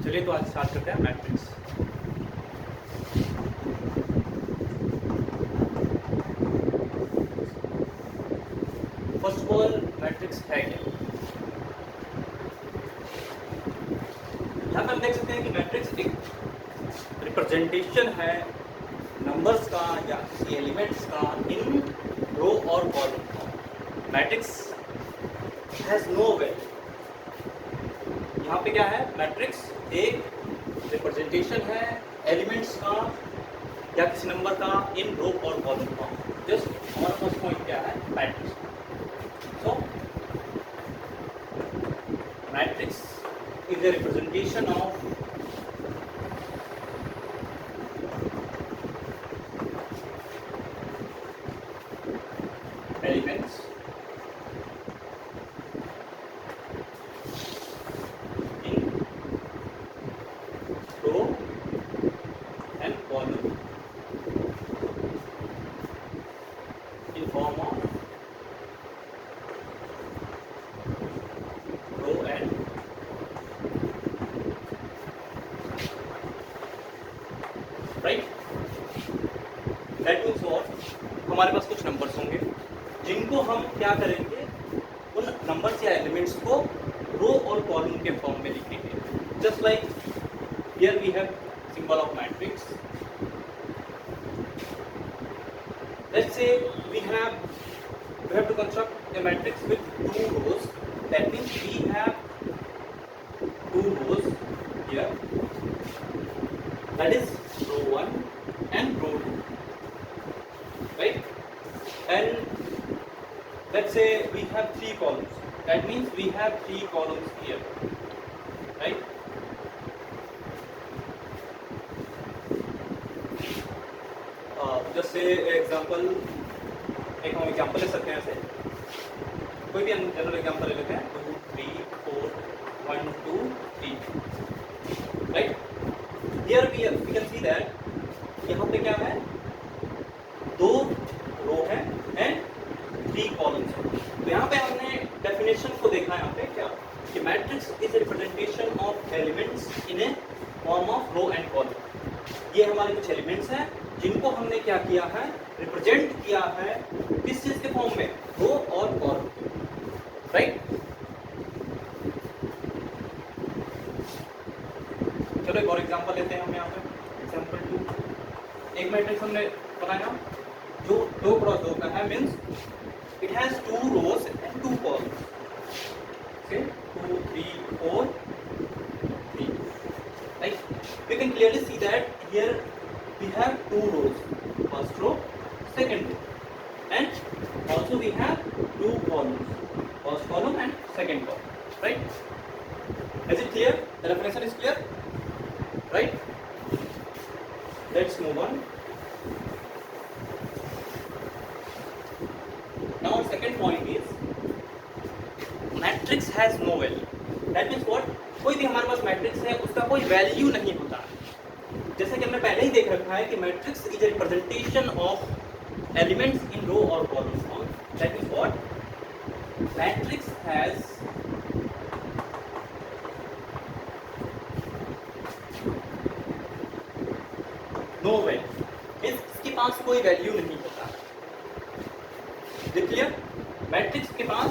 चलिए तो आज स्टार्ट करते हैं matrix. First of all matrix है क्या? यहाँ पे हम देख सकते हैं कि मैट्रिक्स एक रिप्रेजेंटेशन है नंबर्स का या किसी एलिमेंट्स का इन रो और कॉलम का। Matrix has no value. यहाँ पे क्या है? मैट्रिक्स एक रिप्रेजेंटेशन है एलिमेंट्स का या किसी नंबर का इन रो और कॉलम का। जस्ट हमारा फर्स्ट पॉइंट क्या है? Matrix. So matrix is a representation of elements in row and column in form of row and right. That means what? हमारे पास कुछ नंबर्स होंगे जिनको हम क्या करेंगे, उन नंबर्स या एलिमेंट्स को रो और कॉलम के फॉर्म में लिखेंगे। Just like here we have symbol of matrix. Let's say we have to construct a matrix with two rows. That means we have two rows here. That is row 1 and row 2, right? And let's say we have 3 columns. That means we have 3 columns here, right? Just say example, एक हम example ले सकते हैं ऐसे, कोई भी हम general example ले लेते हैं, 2 3 4 1 2 3, right? Here we can see that यहाँ पे क्या है, 2 रो है एंड 3 कॉलम्स है। तो यहाँ पे हमने डेफिनेशन को देखा है यहाँ पे क्या कि matrix is representation of elements in a form of row and column. ये हमारे कुछ एलिमेंट्स हैं जिनको हमने क्या किया है, रिप्रेजेंट किया है किस चीज के फॉर्म में, रो और कॉलम, राइट? चलो एक और एग्जांपल लेते हैं हम यहाँ पे। एग्जांपल 2, एक मैट्रिक्स हमने बनाया जो 2 क्रॉस 2 का है, means it has 2 rows and 2 columns. Okay, 2 3 4 3, right? We can clearly see that here we have 2 rows, first row second row, and also we have 2 columns, first column and second column, right? Is it clear? The definition is clear, right? Let's move on. Now second point is matrix has no value. That means what? कोई भी हमारे पास matrix है उसका कोई value नहीं होता। जैसे कि हमने पहले ही देख रखा है कि matrix is a representation of elements in row और column form. That means what? Matrix has no value, इसके पास कोई वैल्यू नहीं होता। देखिए, मैट्रिक्स के पास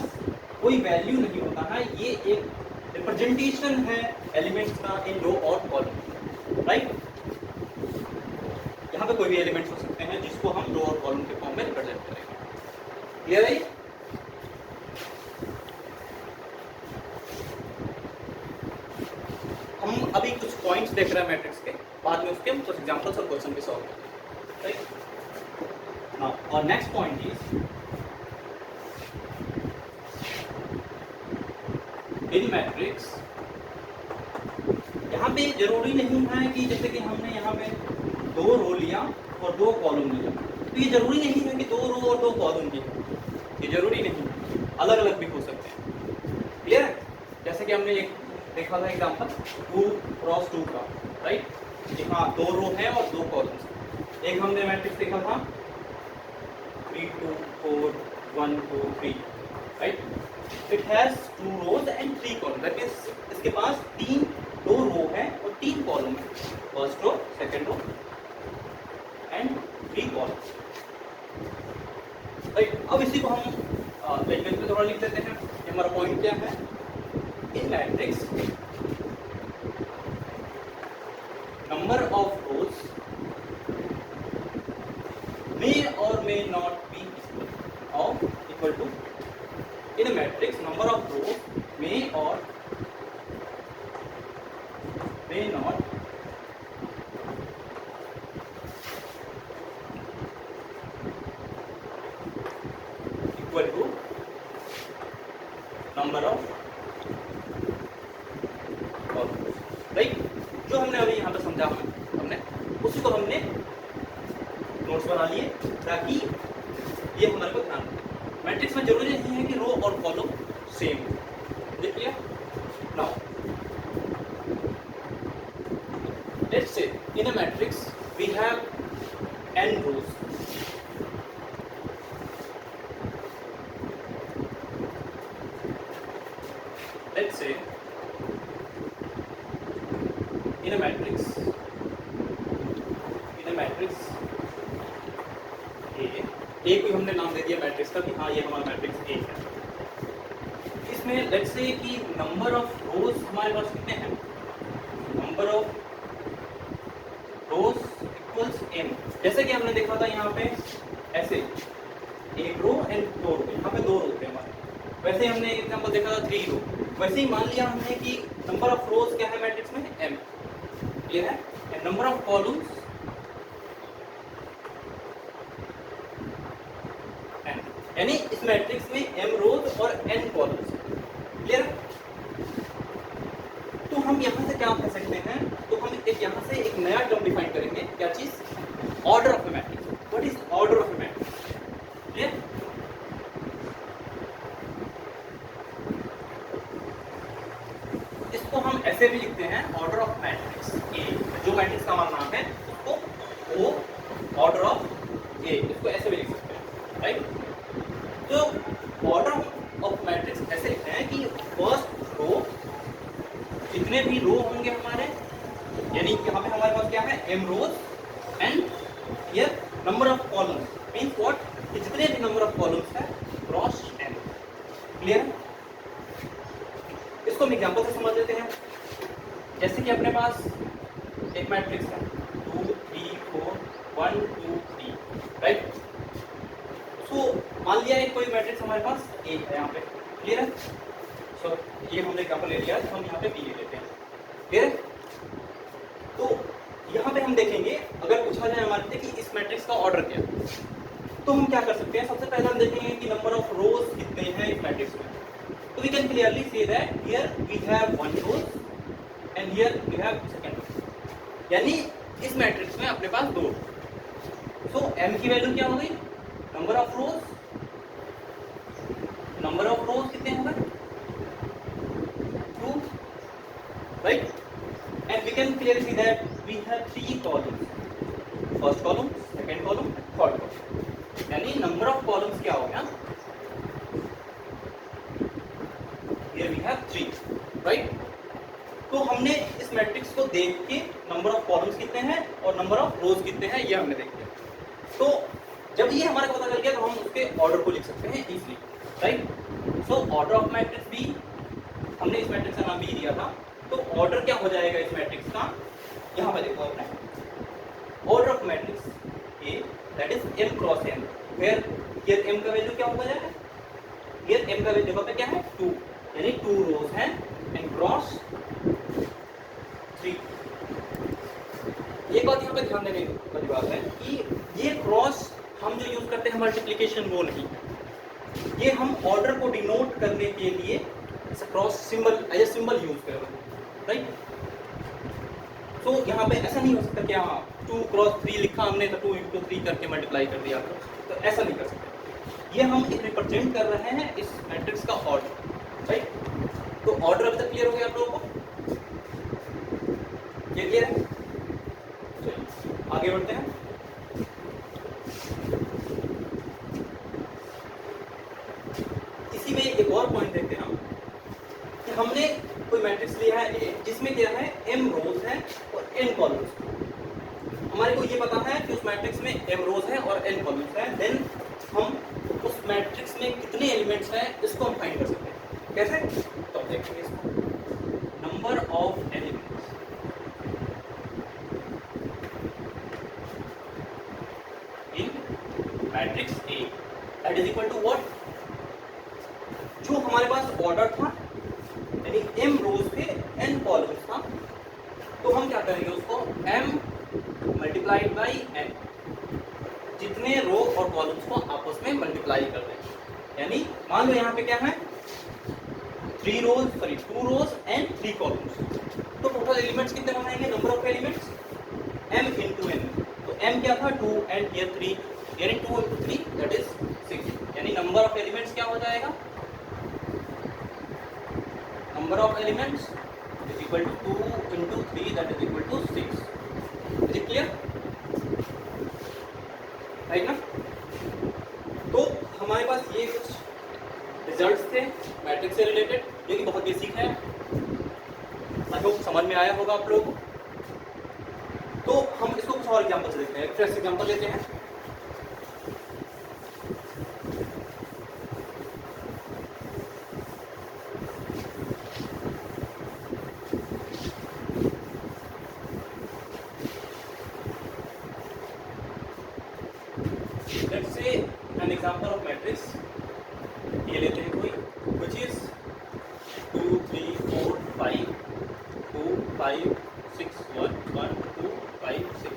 कोई वैल्यू नहीं होता है, ये एक रिप्रेजेंटेशन है एलिमेंट्स का इन रो और कॉलम, राइट? यहाँ पे कोई भी एलिमेंट्स हो सकते हैं जिसको हम रो और कॉलम के फॉर्म में रिप्रेजेंट करेंगे। क्लियर है? हम अभी कुछ पॉइंट्स देख रहे हैं मैट्रिक्स के, बाद में उसके हम कुछ एग्जांपल्स और क्वेश्चन भी सॉल्व करेंगे, राइट? नाउ और next point is in matrix. यहाँ पे जरूरी नहीं है कि जैसे कि हमने यहाँ पे 2 रो लिया और 2 कॉलम लिया, तो ये जरूरी नहीं है कि 2 रो और 2 कॉलम की, ये जरूरी नहीं, अलग अलग भी हो सकते हैं। क्लियर है? जैसे कि हमने एक देखा था एग्जांपल 2 क्रॉस 2 का, राइट? यहाँ 2 रो है और 2 कॉलम्स। एक हमने मैट्रिक्स देखा था 3 2 4 1 2 3, right? It has 2 rows and 3 column. That means इसके पास 2 रो है और 3 कॉलम है, first row, second row and 3 column. Right, अब इसी को हम लैंग्वेज में थोड़ा लिख लेते हैं कि हमारा पॉइंट क्या है। In matrix number of rows may or may not be equal to in a matrix number of rows may or may not equal to number of columns। Right, जो हमने अभी यहाँ पे समझा हमने उसी को हमने नोट्स बना लिए ताकि ये हमारे को ध्यान रहे। मैट्रिक्स में जरूरी नहीं है कि रो और कॉलम सेम हो। देखिए now let's say in a matrix we have n rows। Let's say in a matrix ए को हमने नाम दे दिया मैट्रिक्स का कि हाँ ये हमारा मैट्रिक्स ए है। इसमें लेट्स से कि नंबर ऑफ रोज हमारे पास कितने हैं, number of rose equals m। जैसे कि हमने देखा था यहाँ पे ऐसे एक रो एंड 2 रो, यहाँ पे 2 रो थे हमारे। वैसे ही हमने एक एग्जांपल देखा था 3 रो। वैसे ही मान लिया हमने कि नंबर ऑफ रोज क्या है मैट्रिक्स में m, ये है, एंड नंबर ऑफ कॉलम्स यानी इस मैट्रिक्स में m रोज और n कॉलम्स। क्लियर? तो हम यहाँ से क्या कह सकते हैं, तो हम एक यहाँ से एक नया टर्म डिफाइन करेंगे। क्या चीज? Order of A matrix. What is order of A matrix? Clear? इसको हम ऐसे भी लिखते हैं ऑर्डर ऑफ मैट्रिक्स ए। जो मैट्रिक्स का हमारा नाम है उसको ओ ऑर्डर ऑफ ए, इसको ऐसे भी लिख सकते हैं। राइट, तो ऑर्डर ऑफ मैट्रिक्स ऐसे लिखते हैं कि फर्स्ट रो, जितने भी रो होंगे हमारे, यानी यहाँ पे हमारे पास क्या है m rows and here number of columns means what, जितने भी नंबर ऑफ कॉलम्स है क्रॉस n। क्लियर? इसको हम एग्जांपल से समझ लेते हैं। जैसे कि अपने पास एक मैट्रिक्स है 2 3 4 1 2 3। राइट, तो मान लिया है कोई मैट्रिक्स हमारे पास ए है यहाँ पे। क्लियर है? सो ये हमने एग्जांपल ले लिया, तो हम यहाँ पे बी ले लेते हैं। क्लियर? तो यहाँ पे हम देखेंगे, अगर पूछा जाए हमारे से कि इस मैट्रिक्स का ऑर्डर क्या है, तो हम क्या कर सकते हैं। सबसे पहले हम देखेंगे कि नंबर ऑफ रोज कितने हैं इस मैट्रिक्स में। तो we can clearly say that here we have 1 rows and here we have second row, यानी इस मैट्रिक्स में अपने पास 2। सो m की वैल्यू क्या हो गई, number of rows, number of rows कितने हो गए 2। Right, and we can clearly see that we have 3 columns, first column, second column, third column, यानी नंबर ऑफ कॉलम्स क्या हो गया, हियर वी हैव 3। राइट, तो हमने इस मैट्रिक्स को देख के नंबर ऑफ कॉलम्स कितने हैं और नंबर ऑफ रोज कितने हैं ये हमने देख लिया। तो जब ये हमारे को पता चल गया तो हम उसके ऑर्डर को लिख सकते हैं easily. Right, so order of matrix B, हमने इस मैट्रिक्स का नाम बी दिया था, तो ऑर्डर क्या हो जाएगा इस मैट्रिक्स का, यहाँ पे देखो आपने, order of matrix A that is m cross n, where here m का वैल्यू क्या होगा जाएगा, हियर m का वैल्यू जगह पे क्या है 2, यानी 2 रोज हैं एंड क्रॉस 3। एक बात यहाँ पे ध्यान देने वाली बात है कि ये क्रॉस हम जो यूज करते हैं मल्टीप्लिकेशन वो नहीं, ये हम ऑर्डर को डिनोट करने के लिए cross symbol as a symbol use कर रहे हैं। राइट, तो यहाँ पे ऐसा नहीं हो सकता कि हाँ 2 क्रॉस 3 लिखा हमने तो 2 into 3 करके मल्टीप्लाई कर दिया, तो ऐसा नहीं कर सकते। ये हम रिप्रेजेंट कर रहे हैं इस मैट्रिक्स का ऑर्डर। राइट, तो ऑर्डर अभी तक क्लियर हो गया आप लोगों को? ये क्लियर है? चलिए आगे बढ़ते हैं। इसी में एक और पॉइंट देखते हैं हम कि हमने कोई मैट्रिक्स लिया है A, जिसमें क्या है m रोज है n कॉलम्स। हमारे को ये पता है कि उस मैट्रिक्स में m रोज है और n कॉलम्स है, देन हम उस मैट्रिक्स में कितने एलिमेंट्स हैं इसको हम फाइंड कर सकते हैं। कैसे? तो अब देखेंगे इसको, number of elements in matrix A that is equal to what, जो हमारे पास ऑर्डर था यानी m रोज थे n कॉलम्स था, तो हम क्या करेंगे उसको m मल्टीप्लाइड बाई n, जितने रो और कॉलम्स को आपस में मल्टीप्लाई कर दें। यानी मान लो यहाँ पे क्या है 2 रोज एंड 3 कॉलम्स, तो टोटल एलिमेंट्स कितने बनाएंगे, number of elements m into n। तो m क्या था 2 एंड ये 3, यानी 2 इंटू 3 दैट इज 6, यानी नंबर ऑफ एलिमेंट्स क्या हो जाएगा, number of elements is equal to 2 into 3 that is equal to 6। Is it clear? Right ना? तो हमारे पास ये कुछ रिजल्ट्स थे मैट्रिक्स से रिलेटेड, जो कि बहुत बेसिक है, आई होप समझ में आया होगा आप लोग को। तो हम इसको कुछ और एग्जांपल से देखते हैं। एक फ्रेश एग्जांपल लेते हैं। Let's say an example of matrix ये लेते हैं कोई, व्हिच इज 2 3 4 5 2 5 6 1 1 2 5 6।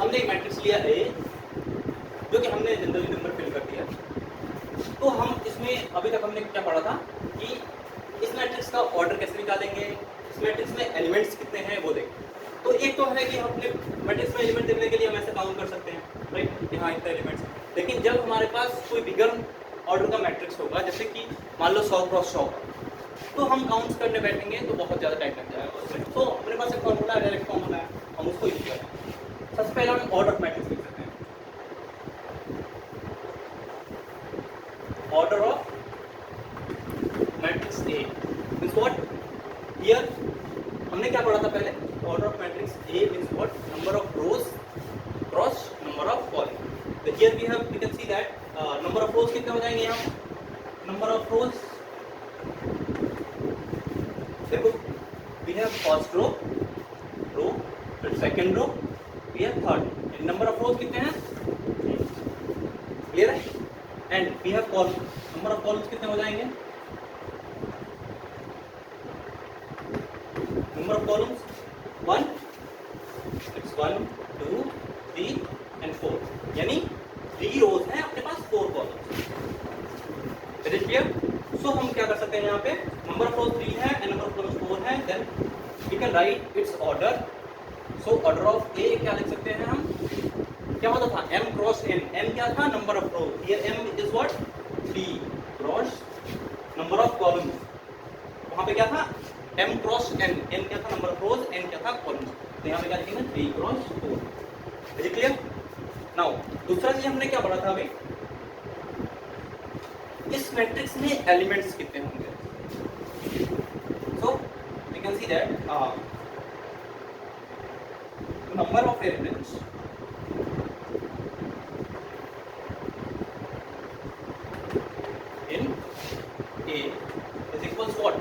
हमने एक मैट्रिक्स लिया A, जो कि हमने जनरली नंबर फिल कर दिया। तो हम इसमें अभी तक हमने क्या पढ़ा था कि इस मैट्रिक्स का ऑर्डर कैसे निकालेंगे, इस मैट्रिक्स में एलिमेंट्स कितने हैं वो देखें। तो एक तो है कि हम अपने मैट्रिक्स में एलिमेंट देखने के लिए हम ऐसे काउंट कर सकते हैं, राइट, कि हाँ इतने एलिमेंट्स। लेकिन जब हमारे पास कोई बिगर ऑर्डर का मैट्रिक्स होगा, जैसे कि मान लो 100 क्रॉस 100, तो हम काउंट्स करने बैठेंगे तो बहुत ज़्यादा टाइम लग जाएगा उसमें। तो अपने पास एक फॉर्मूला है, डायरेक्ट फॉर्मूला है, हम उसको यूज करें। सबसे पहले हम ऑर्डर ऑफ मैट्रिक्स लिख सकते हैं। Order of matrix A means what, here हमने क्या पढ़ा था पहले, order of matrix A means what, number of rows cross number of column. तो here we have, we can see that number of rows कितने हो जाएंगे यहाँ, नंबर ऑफ रोज, देखो वी हैव फर्स्ट रो, फिर second row, we have third, number of rows कितने हैं, clear है, and we have column, number of columns कितने हो जाएंगे, number of columns 1, it's 1 2 3 and 4, यानी 3 रोज हैं अपने पास, 4 columns. Is it clear? So हम क्या कर सकते हैं यहाँ पे, नंबर ऑफ रोज 3 है एंड नंबर ऑफ कॉलम्स 4 है, then we can write it's order. So order of a क्या लिख सकते हैं हम, क्या होता था m क्रॉस n, m क्या था, number of rose, here m is what 3 cross number of columns, वहां पे क्या था m क्रॉस n, n क्या था नंबर ऑफ रोज, n क्या था कॉलम्स, तो यहाँ पे क्या लिखेंगे 3 cross 4। Is it clear? Now दूसरा चीज हमने क्या पढ़ा था अभी, इस मैट्रिक्स में एलिमेंट्स कितने होंगे। So we can see that number of elements in A is equals what,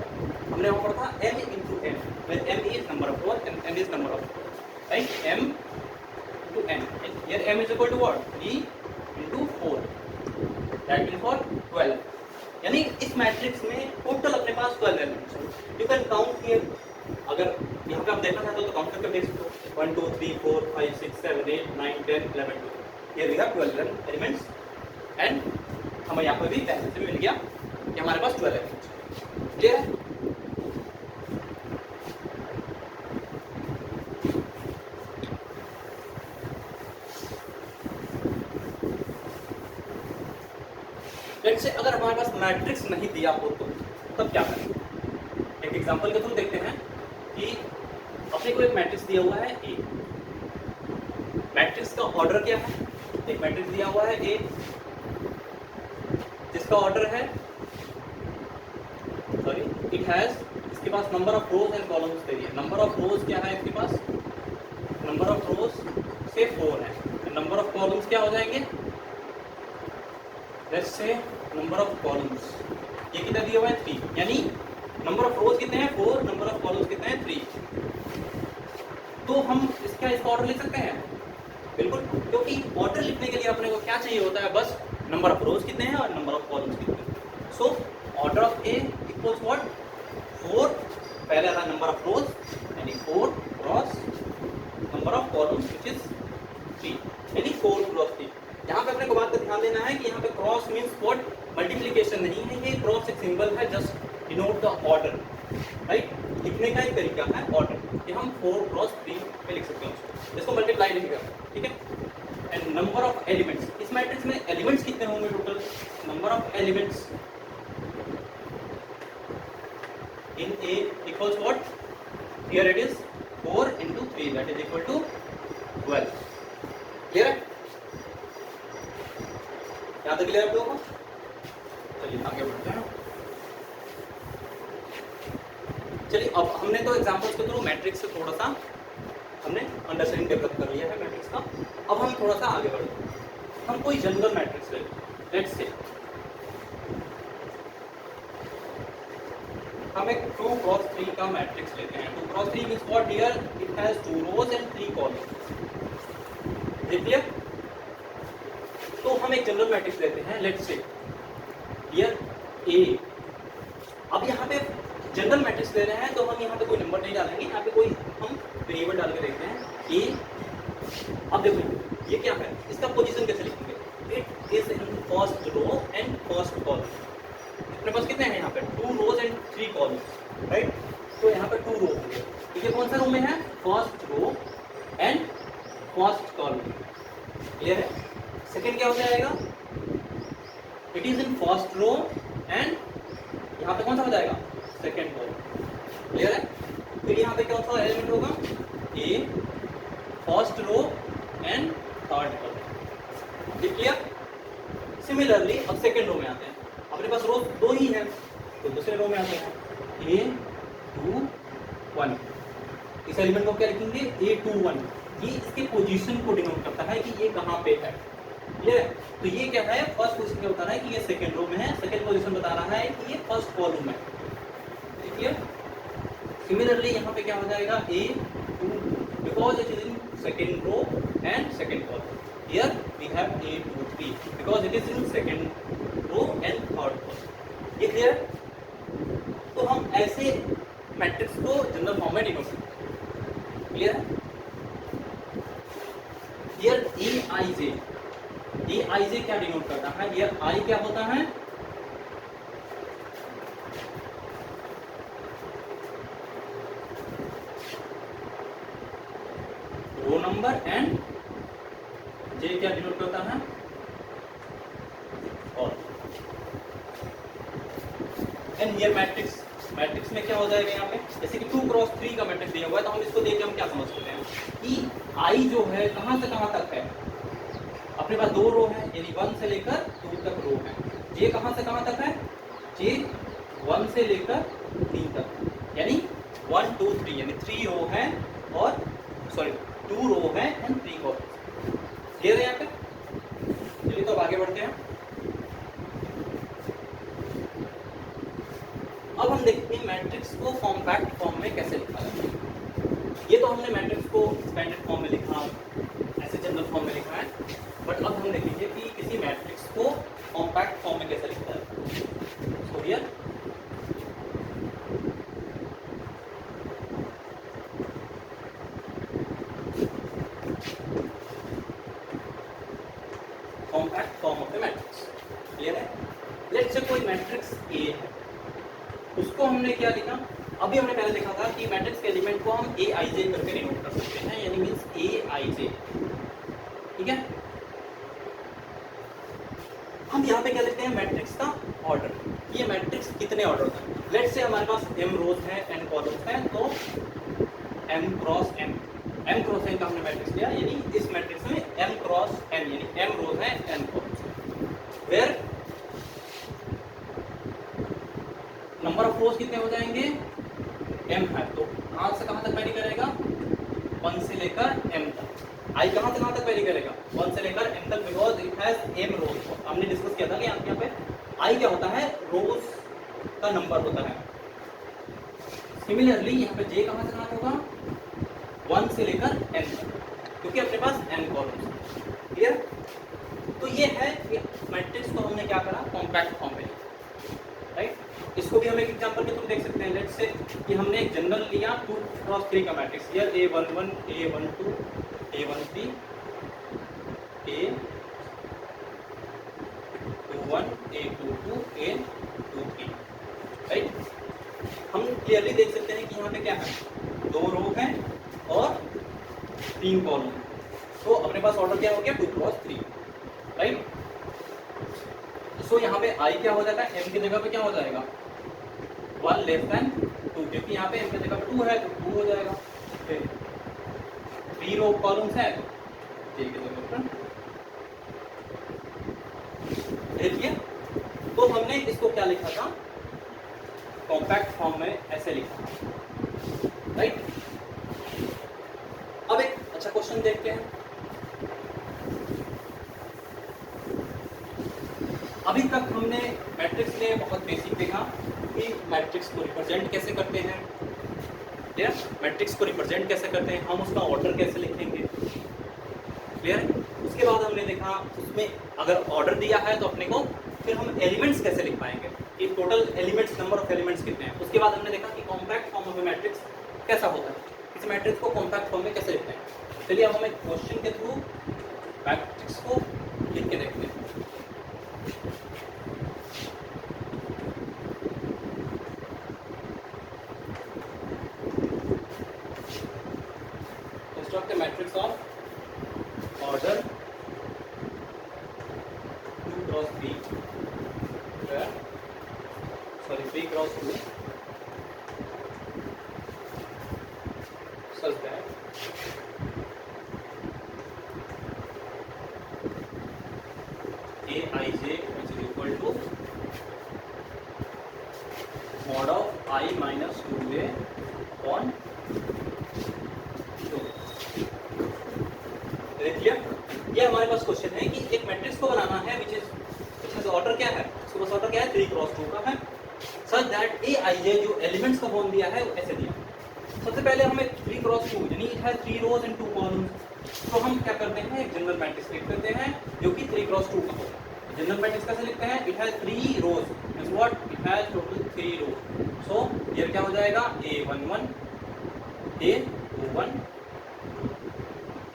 हमने वहाँ पढ़ा था m into n, where m is number of rows and n is number of rows, right, m into n, here m is equal to what, 3 into 4, that means what 12, यानी इस matrix में total अपने पास 12 elements हैं। You can count here, अगर यहाँ पे आप देखना चाहते हो तो काउंट करके देख सकते हो, 1 2 3 4 5 6 7 8 9 10 11 12, here we have 12 elements, and हमें यहाँ पर भी पहले से मिल गया कि हमारे पास 12 एलिमेंट्स। क्लियर है? लेट्स से अगर हमारे पास मैट्रिक्स नहीं दिया हो तो तब क्या करें, एक एग्जांपल के थ्रू देखते हैं कि अपने को एक मैट्रिक्स दिया हुआ है A, मैट्रिक्स का ऑर्डर क्या है, एक मैट्रिक्स दिया हुआ है A जिसका ऑर्डर है, सॉरी, इट हैज इसके पास number of rows and columns दे दिए। नंबर ऑफ रोज क्या है इसके पास, नंबर ऑफ रोज से 4 है, नंबर ऑफ कॉलम्स क्या हो जाएंगे, let's say number of columns ये कितना दिया हुआ है 3, यानी नंबर ऑफ रोज कितने हैं 4, नंबर ऑफ कॉलम्स कितने हैं 3। तो हम इसका ऑर्डर लिख सकते हैं बिल्कुल, क्योंकि ऑर्डर लिखने के लिए अपने को क्या चाहिए होता है, बस नंबर ऑफ रोज कितने हैं और नंबर ऑफ कॉलम्स कितने हैं। सो order of A equals what 4, पहले आता है नंबर ऑफ रोज यानी 4 cross number of columns which is 3, यानी 4 क्रॉस 3। यहाँ पे अपने को बात का ध्यान देना है कि यहाँ पे क्रॉस मीन्स व्हाट, मल्टीप्लिकेशन नहीं है, ये क्रॉस एक सिंबल है, just denote the order, right. लिखने का एक तरीका है ऑर्डर, कि हम 4 क्रॉस 3 पे लिख सकते हैं उसको, इसको मल्टीप्लाई नहीं करना, ठीक है। एंड नंबर ऑफ एलिमेंट्स, इस मैट्रिक्स में एलिमेंट्स कितने होंगे total, number of elements in A equals what, here it is 4 into 3 that is equal to 12। Clear है, यहाँ तक क्लियर आप लोगों को। चलिए आगे बढ़ते हैं। चलिए अब हमने तो एग्जांपल्स के थ्रू मैट्रिक्स से थोड़ा सा हमने अंडरस्टैंडिंग डेवलप कर लिया है मैट्रिक्स का। अब हम थोड़ा सा आगे बढ़ते हैं, हम कोई जनरल मैट्रिक्स ले लेट्स से हम एक 2 क्रॉस 3 का मैट्रिक्स लेते हैं। 2 cross 3 means what, here it has 2 rows and 3 columns, clear. तो हम एक जनरल मैट्रिक्स लेते हैं लेट्स से हियर ए। अब यहाँ पे जनरल मैट्रिक्स ले रहे हैं तो हम यहाँ पे कोई नंबर नहीं डालेंगे, यहाँ पे कोई हम वेरिएबल डाल के देखते हैं ए। अब देखो ये क्या है, इसका पोजीशन कैसे लिखेंगे, it is in first row and first column. अपने पास कितने हैं यहाँ पे 2 रोज एंड 3 कॉलम्स, राइट। तो यहाँ पे 2 रो होंगे, तो ये कौन सा रो में है, first row and first column, clear है। सेकंड क्या हो जाएगा, it is in first row and यहाँ पे कौन सा हो जाएगा, सेकंड कॉलम, क्लियर है। फिर यहाँ पे कौन सा एलिमेंट होगा, a first row and third column, clear. Similarly अब सेकंड रो में आते हैं, अपने पास रो 2 ही है तो दूसरे रो में आते हैं ए 2 1। इस एलिमेंट को क्या लिखेंगे, ए 2 1, ये इसके पोजीशन को डिनोट करता है कि ये कहाँ पे है, ये तो ये क्या है, फर्स्ट पोजीशन क्या बता रहा है कि ये सेकंड रो में है, सेकंड पोजीशन बता रहा है कि ये फर्स्ट कॉलम में, ठीक है। सिमिलरली यहाँ पे क्या हो जाएगा, a 2 because it is in second row and second column, here we have a 2 3 because it is in second row and third column, ये क्लियर। तो हम ऐसे मैट्रिक्स को जनरल फॉर्म में डिनोट करते हैं, क्लियर। हियर ए आई जे क्या denote करता है, हियर आई क्या होता है, रो नंबर एंड जे क्या डिनोट करता है, और एंड हियर मैट्रिक्स में क्या हो जाएगा, यहाँ पे जैसे कि 2 क्रॉस 3 का मैट्रिक्स दिया हुआ है तो हम इसको देख के हम क्या समझ सकते हैं कि आई जो है कहाँ से कहाँ तक है, अपने पास 2 रो है यानी 1 से लेकर 2 तक रो है। जे कहाँ से कहाँ तक है, जे 1 से लेकर 3 तक, यानी 1 2 3 यानी 3 रो है और सॉरी 2 रो है एंड 3 कॉलम, क्लियर है यहाँ पे। चलिए तो अब आगे बढ़ते हैं। अब हम देखते हैं मैट्रिक्स को कॉम्पैक्ट फॉर्म में कैसे लिखा जाता है। ये तो हमने मैट्रिक्स को एक्सपेंडेड फॉर्म में लिखा, ऐसे जनरल फॉर्म में लिखा है, बट अब हम देखेंगे कि किसी मैट्रिक्स को कॉम्पैक्ट फॉर्म में कैसे लिखा जाता है। So here compact form of the matrix, clear है। लेट्स से कोई मैट्रिक्स ए है, उसको हमने क्या लिखा, अभी हमने पहले देखा था कि मैट्रिक्स के एलिमेंट को हम ए आई जे करके डिनोट कर सकते हैं, यानी मींस ए आई जे, ठीक है। हम यहाँ पे क्या लिखते हैं, मैट्रिक्स का ऑर्डर, ये मैट्रिक्स कितने ऑर्डर का, लेट्स से हमारे पास m रोज है n कॉलम्स हैं, तो m क्रॉस n का हमने मैट्रिक्स लिया, यानी इस मैट्रिक्स में m क्रॉस n यानी m रोज है n columns, where number of rows कितने हो जाएंगे m है तो कहाँ से कहाँ तक वेरी करेगा, 1 से लेकर m तक। i कहाँ से कहाँ तक वेरी करेगा, 1 से लेकर m तक, बिकॉज इट हैज m रोज। हमने डिस्कस किया था कि यहाँ पे i क्या होता है, रोज का नंबर होता है। सिमिलरली यहाँ पे j कहाँ से कहाँ तक होगा, 1 से लेकर n तक, क्योंकि अपने पास n कॉलम्स है। क्लियर? तो ये है कि मैट्रिक्स को हमने क्या करा, कॉम्पैक्ट फॉर्म में, राइट। इसको भी हम एक एग्जांपल में तुम देख सकते हैं। लेट्स से कि हमने एक जनरल लिया 2x3 का matrix, here a11 a12 a13 a21 a22 a23, right. हम क्लियरली देख सकते हैं कि यहाँ पे क्या है, 2 रो हैं और 3 कॉलम, तो अपने पास ऑर्डर क्या हो गया, 2x3, राइट। सो यहाँ पे i क्या हो जाता है, m की जगह पे क्या हो जाएगा, 1 लेस देन 2, क्योंकि यहाँ पे m की जगह पे 2 है तो 2 हो जाएगा। फिर 3 रो कॉलम्स है तो j की जगह पर देखिए। तो हमने इसको क्या लिखा था, कॉम्पैक्ट फॉर्म में ऐसे लिखा था, राइट। अब एक अच्छा क्वेश्चन देखते हैं। अभी तक हमने मैट्रिक्स में बहुत बेसिक देखा कि मैट्रिक्स को रिप्रेजेंट कैसे करते हैं, क्लियर, मैट्रिक्स को रिप्रेजेंट कैसे करते हैं, हम उसका ऑर्डर कैसे लिखेंगे, क्लियर है। उसके बाद हमने देखा उसमें अगर ऑर्डर दिया है तो अपने को फिर हम एलिमेंट्स कैसे लिख पाएंगे, कि total elements, number of elements कितने हैं। उसके बाद हमने देखा कि कॉम्पैक्ट फॉर्म ऑफ मैट्रिक्स कैसा होता है, इस मैट्रिक्स को कॉम्पैक्ट फॉर्म में कैसे लिखते हैं। चलिए अब हम एक क्वेश्चन के थ्रू मैट्रिक्स को लिख के देखते हैं। Construct a matrix of order 2 cross 3, where, sorry, 3 cross 2, such that aij which is equal to mod of I minus 2a on 2। देखिए ये हमारे पास क्वेश्चन है कि एक मैट्रिक्स को बनाना है विच इज ऑर्डर क्या है, उसके पास ऑर्डर क्या है, 3 क्रॉस 2 का है, सच दैट ए आई जे जो एलिमेंट्स का फॉर्म दिया है वो ऐसे दिया। सबसे पहले हमें 3 क्रॉस 2 यानी it has 3 rows and 2 columns, तो हम क्या करते हैं, एक जनरल मैट्रिक्स लिख देते हैं जो कि 3 क्रॉस 2 का होगा। जनरल मैट्रिक्स कैसे लिखते हैं, it has 3 rows, means what, it has total 3 rows. So ये क्या हो जाएगा, a11 a21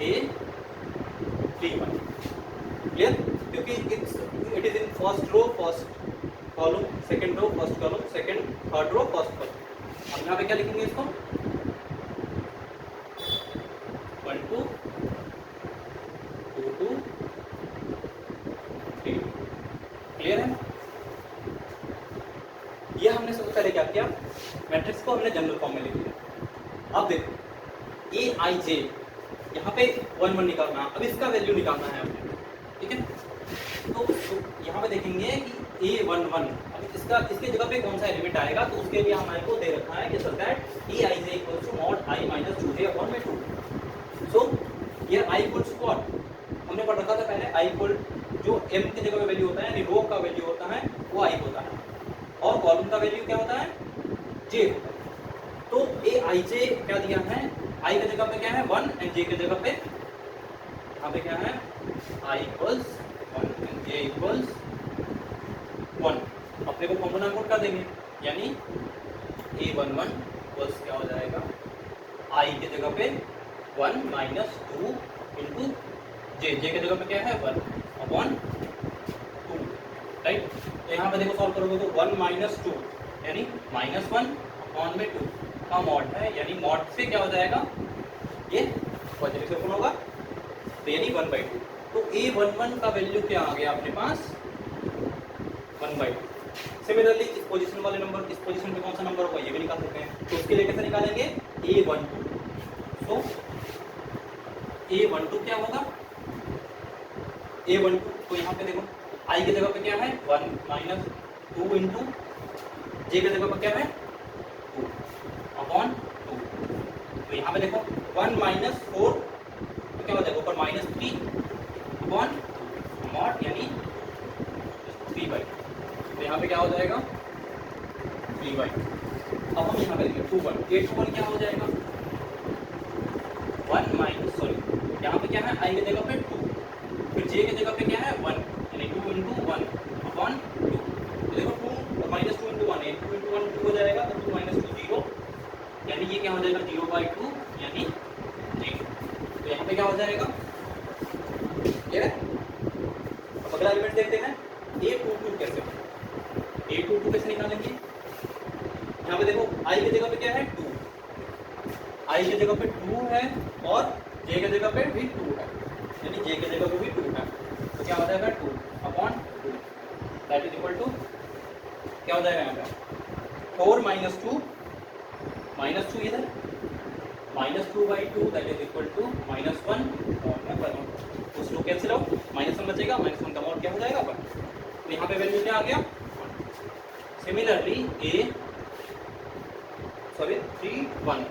a31, क्लियर, क्योंकि it is in first row first column, second row first column, second third row first column. अब यहाँ पे क्या लिखेंगे इसको, 1 2 2 2 3, क्लियर है। ये हमने सबसे पहले क्या किया, मैट्रिक्स को हमने जनरल फॉर्म में लिख दिया। अब देखो ए आई जे यहाँ पे 1 1 निकालना, अब इसका वैल्यू निकालना है हमें, ठीक है। तो यहाँ पे देखेंगे कि a11, अब इसका इसके जगह पे कौन सा एलिमेंट आएगा, तो उसके लिए हमारे को दे रखा है कि so that a i j equals to mod I minus 2j upon में 2। सो ये I इक्वल्स टू व्हाट, हमने पढ़ रखा था पहले, I इक्वल जो m की जगह पे वैल्यू होता है यानी रो का वैल्यू होता है वो I होता है, और कॉलम का वैल्यू क्या होता है, j होता है। तो ए आई जे क्या दिया है, I की जगह पे क्या है 1 एंड j की जगह पे यहाँ पे क्या है, I equals 1 and j equals 1। अपने को कॉमन कोड कर देंगे, यानी a11 इक्वल्स क्या हो जाएगा, I की जगह पे 1 माइनस 2 इंटू j की जगह पे क्या है 1 अपॉन 2, राइट। तो यहाँ पे देखो सॉल्व करोगे तो 1 माइनस 2 यानी माइनस 1 अपॉन में 2 का मॉड है, यानी मॉड से क्या हो जाएगा, ये पॉजिटिव से ओपन होगा तो यानी 1/2। तो a11 का वैल्यू क्या आ गया अपने पास, 1/2। सिमिलरली इस पोजीशन वाले नंबर, इस पोजीशन पे कौन सा नंबर होगा ये भी निकाल सकते हैं, तो उसके लिए कैसे निकालेंगे, a12। तो a12 क्या होगा, a12 तो यहाँ पे देखो I की जगह पे क्या है 1 माइनस 2 इंटू j की जगह पे क्या है 2 अपॉन 2। तो यहाँ पे देखो 1 माइनस 4 तो क्या हो जाएगा ऊपर माइनस 3 अपॉन मॉड यानी 3/2। तो यहाँ पे क्या हो जाएगा 3/2। अब हम यहाँ पे देखें 2/1 ये 2/1 क्या हो जाएगा 1 माइनस सॉरी यहाँ पे क्या है आई की जगह पे 2 फिर जे की जगह पे क्या है 1 यानी 2 × 1 अपॉन 2। तो देखो 2 और माइनस 2 × 1 है 2 × 1 2 हो जाएगा तो 2 माइनस 2 0 यानी ये क्या हो जाएगा 0/2 यानी 0। तो यहाँ पे क्या हो जाएगा क्लियर है। अब अगला एलिमेंट देखते हैं a22 कैसे a22 कैसे निकालेंगे। यहाँ पे देखो i की जगह पे क्या है 2 i की जगह पे 2 है और j की जगह पे भी 2 है यानी j की जगह पे भी 2 है तो क्या हो जाएगा 2 upon 2 that is equal to क्या हो जाएगा यहाँ पे 4 माइनस 2 इधर -2/2 दैट इज इक्वल टू -1 और उस 2 कैंसिल आउट -1 बचेगा -1 का मॉड क्या हो जाएगा 1। तो यहाँ पे वैल्यू क्या आ गया 1। Similarly sorry 3 1।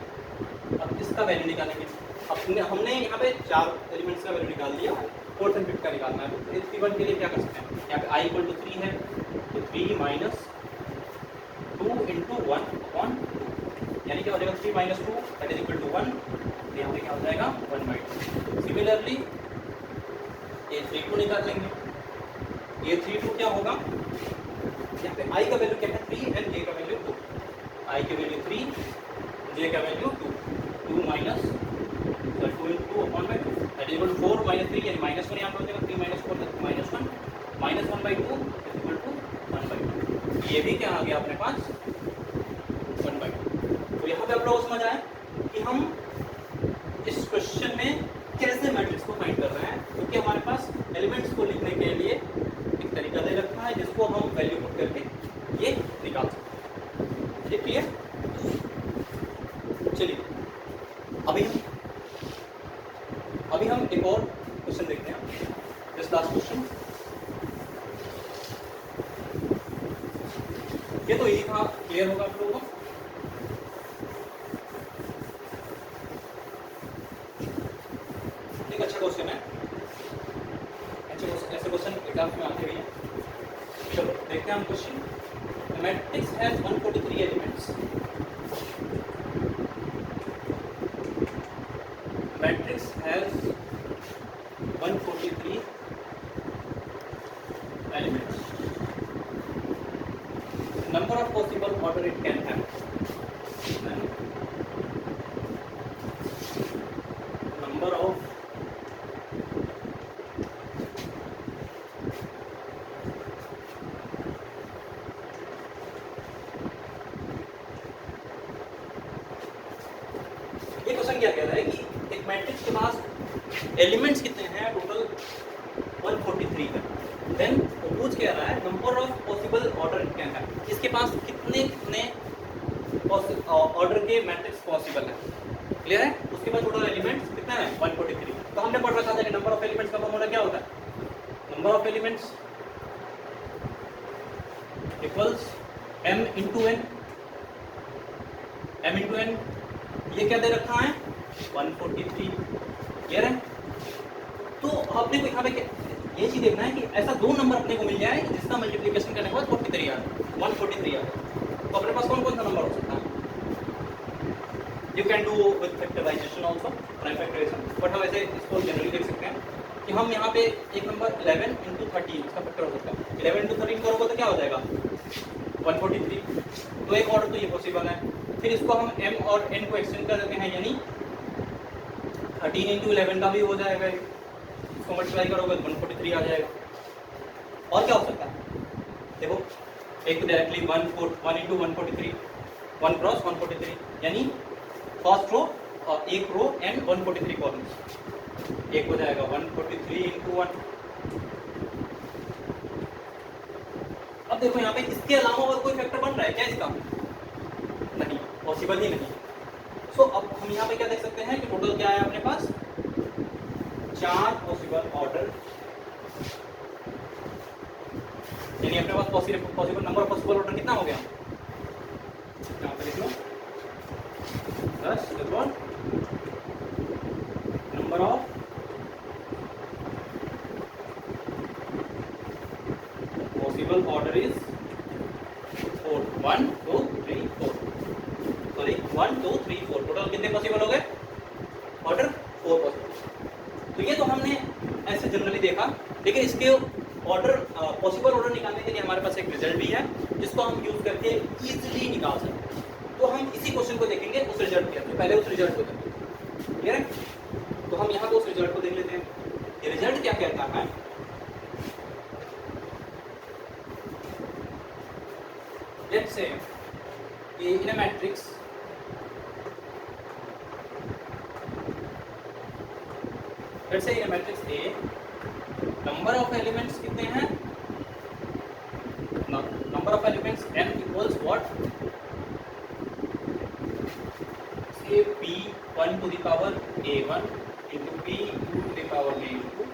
अब इसका वैल्यू निकालेंगे। अब हमने यहाँ पे 4 एलिमेंट्स का वैल्यू निकाल दिया 4th and 5th का निकालना है। तो 3 1 के लिए क्या कर सकते हैं यहाँ पे i = 3 है तो 3 माइनस 2 × 1 अपॉन 2 यानी क्या हो जाएगा 3 minus 2 that is equal to 1। तो यहाँ पे क्या हो जाएगा 1/2। सिमिलरली a32 निकाल लेंगे। a32 क्या होगा यहाँ पे i का वैल्यू क्या है 3 and j का वैल्यू 2। i की वैल्यू 3 j का value 2 2 minus 2 × 2 upon 2 that is equal to 4 minus 3 यानी -1 यहाँ पे हो जाएगा 3 माइनस 4 -1 -1/2 इज इक्वल टू 1/2। ये भी क्या आ गया अपने पास 1/2। तो यहाँ पे आप लोग समझ आए कि हम इस क्वेश्चन में कैसे मैट्रिक्स को फाइंड कर रहे हैं क्योंकि हमारे पास एलिमेंट्स को लिखने के लिए एक तरीका दे रखा है जिसको हम वैल्यू पुट करके ये निकाल सकते हैं। ये क्लियर। चलिए अभी हम एक और क्वेश्चन देखते हैं दिस लास्ट क्वेश्चन। ये तो यही था क्लियर होगा आप लोगों को। एक अच्छा क्वेश्चन है ऐसे क्वेश्चन एग्जाम में आते भी हैं। चलो देखते हैं हम question. Matrix has 143 elements. Matrix has 143 elements. Number of possible order it can have. Number of ये क्वेश्चन क्या कह रहा है कि एक मैट्रिक्स के पास एलिमेंट्स कितने हैं टोटल 143 का। देन वो पूछ क्या रहा है number of possible order it can have. इसके पास कितने ऑर्डर के मैट्रिक्स पॉसिबल है। क्लियर है। उसके पास टोटल एलिमेंट्स कितने हैं 143। तो हमने पढ़ रखा था कि नंबर ऑफ एलिमेंट्स का फॉर्मूला क्या होता है number of elements equals m × n। m × n ये क्या दे रखा है 143। क्लियर है। तो आपने को यहाँ पे ये चीज देखना है कि ऐसा दो नंबर अपने को मिल जाए जिसका मल्टीप्लिकेशन करने के बाद 43 आ जाए 143 आ जाए। तो अपने पास कौन कौन सा नंबर हो सकता है। You can do with factorization also prime factorization but हम ऐसे इसको जनरली देख सकते हैं कि हम यहाँ पे एक नंबर 11 × 13 इसका फैक्टर हो सकता है। 11 × 13 करोगे तो क्या हो जाएगा 143। तो एक ऑर्डर तो ये पॉसिबल है। फिर इसको हम m और n को एक्सटेंड कर देते हैं यानी 13 × 11 का भी हो जाएगा। इसको मल्टीप्लाई करोगे तो 143 आ जाएगा। और क्या हो सकता है देखो एक तो डायरेक्टली 1 × 143 1 क्रॉस 143 यानी फर्स्ट रो और एक रो एंड 143 कॉलम्स एक हो जाएगा 143 × 1। अब देखो यहाँ पे इसके अलावा और कोई फैक्टर बन रहा है क्या इसका नहीं पॉसिबल ही नहीं। सो अब हम यहाँ पे क्या देख सकते हैं कि टोटल क्या है अपने पास 4 पॉसिबल ऑर्डर यानी अपने पास possible number of possible order कितना हो गया यहाँ पे लिख लो plus number of possible order is 4, 1 2 3 4, sorry 1 2 3 4, total कितने पॉसिबल हो गए ऑर्डर 4 पॉसिबल। तो ये तो हमने ऐसे जनरली देखा, लेकिन इसके ऑर्डर पॉसिबल ऑर्डर निकालने के लिए हमारे पास एक रिजल्ट भी है जिसको हम यूज करके इजीली निकाल सकते हैं। तो हम इसी क्वेश्चन को देखेंगे उस रिजल्ट के, तो पहले उस रिजल्ट को देखेंगे, क्लियर है? तो हम यहाँ पे उस रिजल्ट को देख लेते हैं। ये रिजल्ट क्या कहता है, let's say in a matrix let's say in a matrix A number of elements कितने हैं, number of elements n equals what, say p1 to the power a1 into p2 to the power में a2,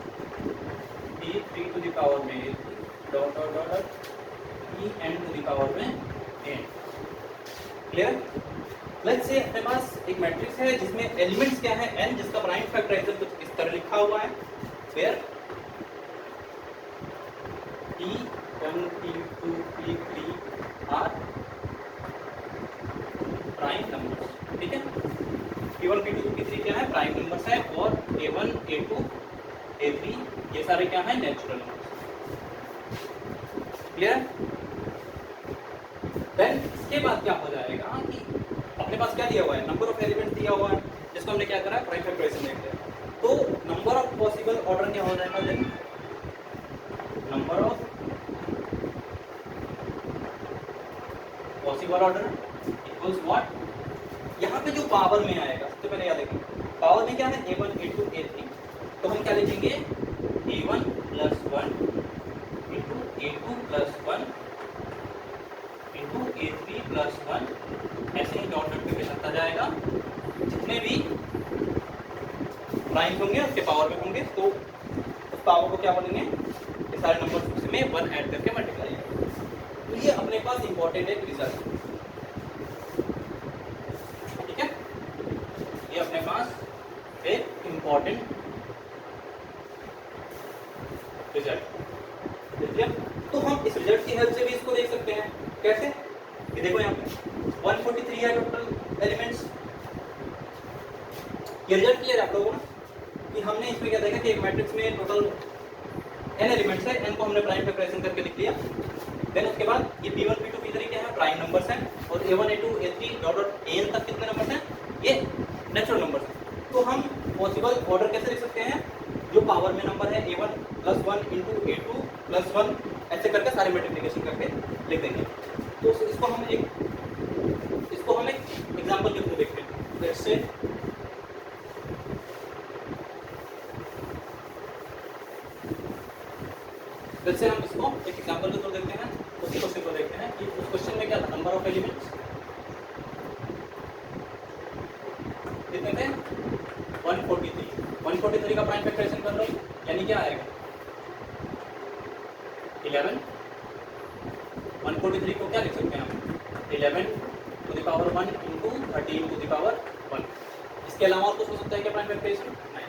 p3 to the power में a3, dot dot dot pn to the power में n, clear? Let's say अपने पास एक matrix है जिसमें elements क्या है n, जिसका प्राइम फैक्टराइजर कुछ इस तरह लिखा हुआ है, where p1 p2 p3 are prime numbers, ठीक है? p1 p2 p3 क्या है, प्राइम नंबर्स है, और a1 a2 a3 ये सारे क्या है, नेचुरल नंबर्स, क्लियर? देन इसके बाद क्या हो जाएगा कि अपने पास क्या दिया हुआ है, नंबर ऑफ एलिमेंट दिया हुआ है जिसको हमने क्या करा है, प्राइम फैक्टराइजेशन देख लिया। तो नंबर ऑफ पॉसिबल ऑर्डर क्या हो जाएगा, then number of possible order equals what, यहाँ पे जो पावर में आएगा सबसे पहले याद रखिए, पावर में क्या है a1 a2 a3, तो हम क्या लिखेंगे a1 plus 1 into a2 plus 1 into a3 plus 1, ऐसे ही डॉट डॉट पे चलता जाएगा, जितने भी प्राइम होंगे उसके पावर में होंगे, तो उस पावर को क्या बोलेंगे, ये सारे नंबर में 1 ऐड करके मल्टीप्लाई करेंगे। तो ये अपने पास इंपॉर्टेंट एक रिजल्ट, ठीक है? ये अपने पास एक इंपॉर्टेंट रिजल्ट, तो हम इस रिजल्ट की हेल्प से भी इसको देख सकते हैं, कैसे? ये देखो यहाँ पे 143 है टोटल एलिमेंट्स, ये रिजल्ट क्लियर है आप लोगों को कि हमने इसमें क्या देखा कि एक मैट्रिक्स में टोटल n एलिमेंट्स है, n को हमने प्राइम फैक्टराइजेशन करके लिख लिया। देन उसके बाद ये p1 p2 p3 क्या है, प्राइम नंबर्स हैं, और a1 a2 a3 dot dot an तक कितने नंबर्स हैं, ये नेचुरल नंबर्स हैं। तो हम पॉसिबल ऑर्डर कैसे लिख सकते हैं, जो पावर में नंबर है a1 plus 1 into a2 plus 1, ऐसे करके सारे मल्टीप्लिकेशन करके लिख देंगे। तो इसको हम एक एग्जांपल के थ्रू देखते हैं। लेट्स से वैसे हम इसको एक एग्जांपल के थ्रू देखते हैं, उसी क्वेश्चन को देखते हैं कि उस क्वेश्चन में क्या था, नंबर ऑफ एलिमेंट्स कितने थे, 143 का प्राइम फैक्टराइजेशन कर लो, यानी क्या आएगा 11। 143 को क्या लिख सकते हैं हम, 11 to the power 1 into 13 to the power 1, इसके अलावा और कुछ हो सकता है क्या प्राइम फैक्टराइजेशन, नहीं।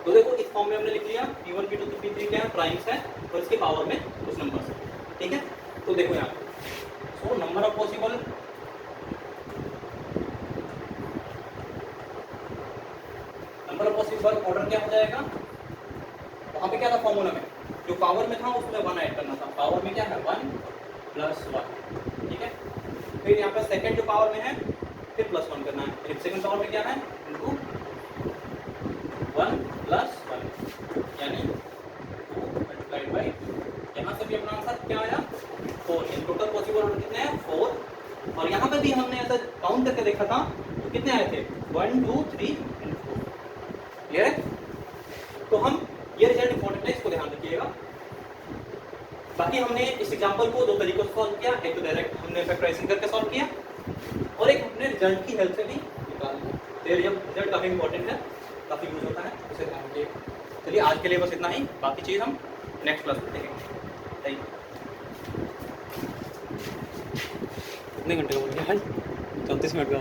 तो देखो इस फॉर्म में हमने लिख लिया p1 p2 p3 क्या है, प्राइम्स है, और इसके पावर में कुछ नंबर्स है, ठीक है? तो देखो यहाँ so number of possible order क्या हो जाएगा, वहाँ पे क्या था फॉर्मूला में, जो पावर में था उसमें 1 ऐड करना था, पावर में क्या है 1 प्लस 1, ठीक है? फिर यहाँ पे सेकंड जो पावर में है फिर प्लस 1 करना है, फिर सेकंड पावर में क्या है इनटू 1 प्लस 1, यानी 2 मल्टीप्लाइड बाई, यहाँ से भी अपना आंसर क्या आया 4। इन टोटल पॉसिबल ऑर्डर कितने हैं 4, और यहाँ पे भी हमने ऐसा काउंट करके देखा था तो कितने आए थे 1 2 3 एंड 4, क्लियर है? तो हम ये रिजल्ट इंपॉर्टेंट है, इसको ध्यान रखिएगा। बाकी हमने इस एग्जांपल को दो तरीकों से सॉल्व किया, एक तो डायरेक्ट हमने फैक्टराइजेशन करके सॉल्व किया, और एक हमने रिजल्ट की हेल्प से भी निकाल लिया। तो ये रिजल्ट काफ़ी इंपॉर्टेंट है, काफ़ी यूज होता है, उसे ध्यान रखिएगा। चलिए आज के लिए बस इतना ही, बाकी चीज़ हम नेक्स्ट क्लास में देखेंगे। Thank you. कितने घंटे का बोल गया 34 मिनट का।